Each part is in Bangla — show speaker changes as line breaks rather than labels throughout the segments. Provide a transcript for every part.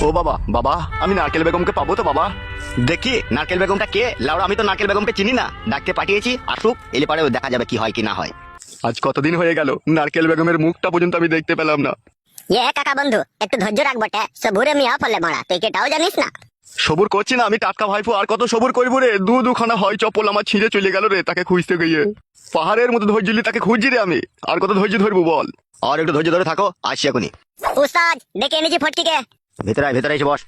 ও বাবা, বাবা আমি নারকেল বেগমকে পাবো তো বাবা?
দেখি নারকেল বেগমটা কে। লাউড়া আমি তো নারকেল বেগমকে চিনি না, ডাকতে পাঠিয়েছি, আসুক, এলে পরে দেখা যাবে কি হয় কি না হয়।
আজ কতদিন হয়ে গেল নারকেল বেগমের মুখটা পর্যন্ত আমি দেখতে পেলাম না।
কাকা বন্ধু একটু ধৈর্য রাখ বটে, সবুরে মিয়া ফলে মারা, তুই কেটাও জানিস না।
সবুর করছি না আমি টাটকা ভাইপো, আর কত সবুর করবো রে? দুখানা হয় চপ্পল আমার ছিঁড়ে চলে গেল রে তাকে খুঁজতে গিয়ে। পাহাড়ের মতো ধৈর্য নিয়ে তাকে খুঁজছি রে আমি, আর কত ধৈর্য ধরবো বল?
আর একটু ধৈর্য ধরে থাকো, আসছি এখনই।
উস্তাদ ডেকে এনেছি ফটকিকে।
ভেতরে আয়, ভেতরে এসে বস।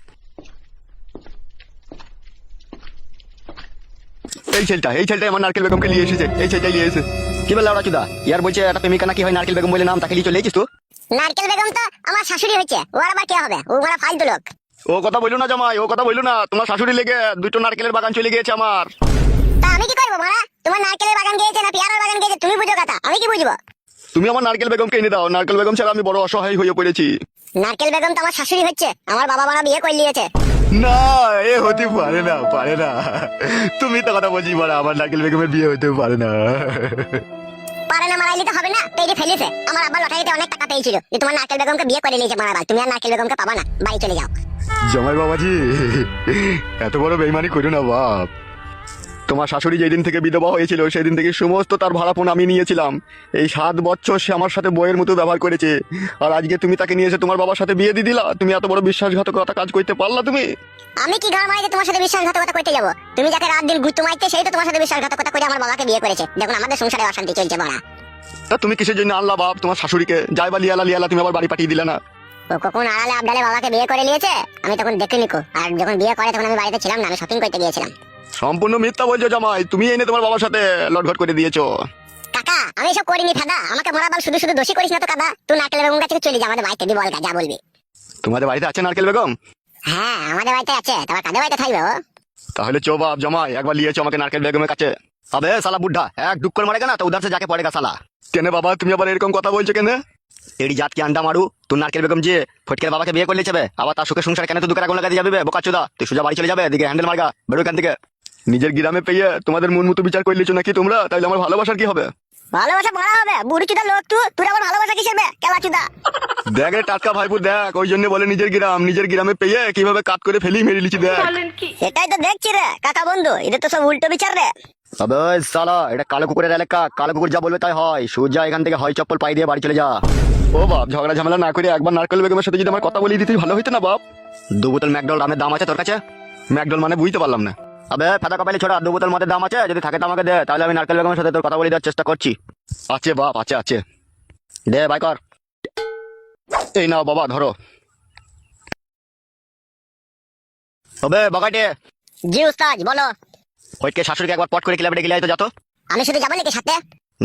এই ছেলেটা আমার নারকেল বেগমকে নিয়ে এসেছে, এই ছেলেটাই নিয়ে এসেছে।
কি বল লাউড়া চুদা, ইয়ার বলছে একটা প্রেমিকা নাকি হয় নারকেল বেগম বলে নাম, তাকে নিয়ে চলে এসেছিস তো?
নারকেল বেগম তো আমার শাশুড়ি হয়েছে, ও আবার কে হবে? ও মারা ফালতু লোক।
ও কথা বললো না জামাই, ও কথা বললো না। তোমার শাশুড়ি লেগে দুটো নারকেলের বাগান চলে গিয়েছে আমার।
তা আমি কি করবো মারা? তোমার নারকেলের বাগান গিয়েছে না পেয়ারার বাগান গিয়েছে তুমি বুঝো কথা, আমি কি বুঝবো?
তুমি আমার নারকেল বেগমকে এনে দাও, নারকেল বেগম ছাড়া আমি বড় অসহায় হয়ে পড়েছি।
নারকেল বেগম তো আমার শাশুড়ি হচ্ছে, আমার বাবা মারা বিয়ে করে নিয়েছে।
না, এ হতে পারে না, পারে না। তুমি তো কথা বলছি মারা, আমার নারকেল বেগমের বিয়ে হতে পারে না।
পারে না মারাইলে তো হবে না, পেয়ে ফেলেছে। আমার আব্বা লটারিতে অনেক টাকা পেয়েছিল যে তোমার নারকেল বেগমকে বিয়ে করে নিয়েছে মারা, তুমি আর নারকেল বেগমকে পাবা না, বাড়ি চলে যাও।
জামাই বাবাজি, এত বড় বেইমানি করো না বাপ। তোমার শাশুড়ি যেদিন থেকে বিধবা হয়েছিল সেদিন থেকে সমস্ত তার ভাড়াপণ আমি নিয়েছিলাম। এই 7 বছর সে আমার সাথে বইয়ের মতো ব্যবহার করেছে, আর আজকে তুমি তাকে নিয়ে এসে তোমার বাবার সাথে বিয়ে দিয়ে দিলা। তুমি এত বড় বিশ্বাসঘাতকতা কাজ করতে পারলা তুমি?
আমি কি ঘর মারিতে তোমার সাথে বিশ্বাসঘাতকতা করতে যাবো? তুমি যাকে রাত দিন ঘুরতে মারতে সেই তো তোমার সাথে বিশ্বাসঘাতকতা করে আমার বাবাকে বিয়ে করেছে। দেখুন আমাদের সংসারে অশান্তি চলছে মারা।
তা তুমি কিসের জন্য আনলা বাপ তোমার শাশুড়িকে? যাই বা লিয়ালা তুমি আবার বাড়ি পাঠিয়ে দিলে না?
ও কখন আড়ালে আবডালে বাবাকে বিয়ে করে নিয়েছে, আমি তখন দেখিনি কো। আর যখন বিয়ে করে তখন আমি বাড়িতে ছিলাম না, আমি শপিং করতে গিয়েছিলাম।
সম্পূর্ণ মিথ্যা বলছো জামাই, তুমি এনে তোমার বাবার সাথে লটঘট করে দিয়েছো।
কাকা আমি এসব করিনি ফাদা, আমাকে মরা বাল শুধু শুধু দোষী করিস না তো কাদা। তুই নারকেল বেগম কাছে চলে যা, আমাদের বাড়িতে দি বল যা বলবি।
তোমাদের বাড়িতে আছে নারকেল বেগম?
হ্যাঁ আমাদের বাড়িতে আছে, তোমার কাদের বাড়িতে থাকবে ও?
তাহলে চো বাপ জামাই, একবার লিয়েছো আমাকে নারকেল বেগমের কাছে।
আবে সালা বুদ্ধা, এক ডুক করে মারেগা না তো উধার সে যাকে পড়েগা সালা।
কেন বাবা তুমি আবার এরকম কথা বলছো কেন?
এড়ি জাত কি আন্ডা মারু, তুই নারকেল বেগম যে ফটকের বাবাকে বিয়ে করলে যাবে, আবার তার সুখে সংসার কেন তুই দুকার আগুন লাগাতে যাবে? বোকা চোদা, তুই সোজা বাড়ি চলে যাবে, এদিকে হ্যান্ডেল মারগা, বেরো এখান থেকে। নিজের গ্রামে পেয়ে তোমাদের মন মতো বিচার করে লিছো নাকি তোমরা? তাইলে আমার ভালোবাসার কি হবে?
ভালোবাসা মারা হবে বুড়ি চুদা লোক, তুই আমার ভালোবাসা কিসের বে কেলা চুদা?
দেখ রে টাটকা ভাইপু দেখ, ওই জন্য বলে নিজের গ্রামে পেয়ে কিভাবে কাট করে ফেলি মেরে লিছি দেখ।
সেটাই তো দেখছি রে কাকা বন্ধু, এটা তো সব উল্টো বিচার রে।
আবে সালা, এটা কালো কুকুরের এলাকা, কালো কুকুর যা বলবে তাই হয়। সোজা এখান থেকে হয় চপ্পল পাই দিয়ে বাড়ি চলে যা।
ও বাপ, ঝগড়া ঝামেলা না করে একবার নারকেল বেগমের সাথে যদি আমার কথা বলিয়ে দিতে ভালো হইতো না বাপ।
2 বোতল ম্যাকডল রামের দাম আছে তোর কাছে?
ম্যাকডল মানে বুঝতে পারলাম না।
আবে ফাদা কপালে ছোড়া, 2 বোতল মদের দাম আছে, যদি থাকে তো আমাকে দে, তাহলে আমি নারকেল বেগমের সাথে তোর কথা বলে দেওয়ার চেষ্টা করছি।
আছে বাপ, আছে।
দে ভাই কর।
এই নাও বাবা ধরো।
তবে বগাটে,
জি উস্তাদ বলো।
ফটকে শাশুড়িকে একবার পট করে ক্লাবে গেলে তো যত।
আমি শুধু যাবো নাকি সাথে?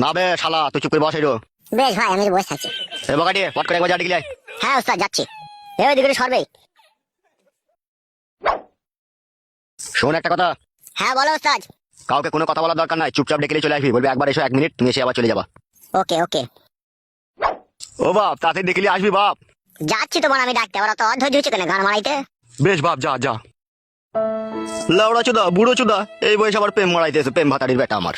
না বে শালা, তুই চুপ করে বস এরো।
বেশ ভাই আমি বসে থাকছি।
এ বগাটে, পট করে একবার যা গেলে।
হ্যাঁ উস্তাদ যাচ্ছি। ওই দিকে সরবে।
শোন একটা কথা,
হ্যাঁ বলো উস্তাদ।
কাউকে কোনো কথা বলার দরকার নাই, চুপচাপ ডেকে চলে আসবি, বলবি একবার এসো 1 মিনিট, তুমি এসে আবার চলে যাবা।
ওকে ওকে
ও বাপ তাড়াতাড়ি দেখলি আসবি বাপ।
যাচ্ছি তোমার আমি ডাকতে, ওরা তো অধৈর্য হচ্ছে কেন গান মারাইতে।
বেশ বাপ যা যা।
লাউড়া চুদা, বুড়ো চুদা, এই বয়সে আবার প্রেম মরাইতেছে, প্রেম ভাতারির বেটা আমার।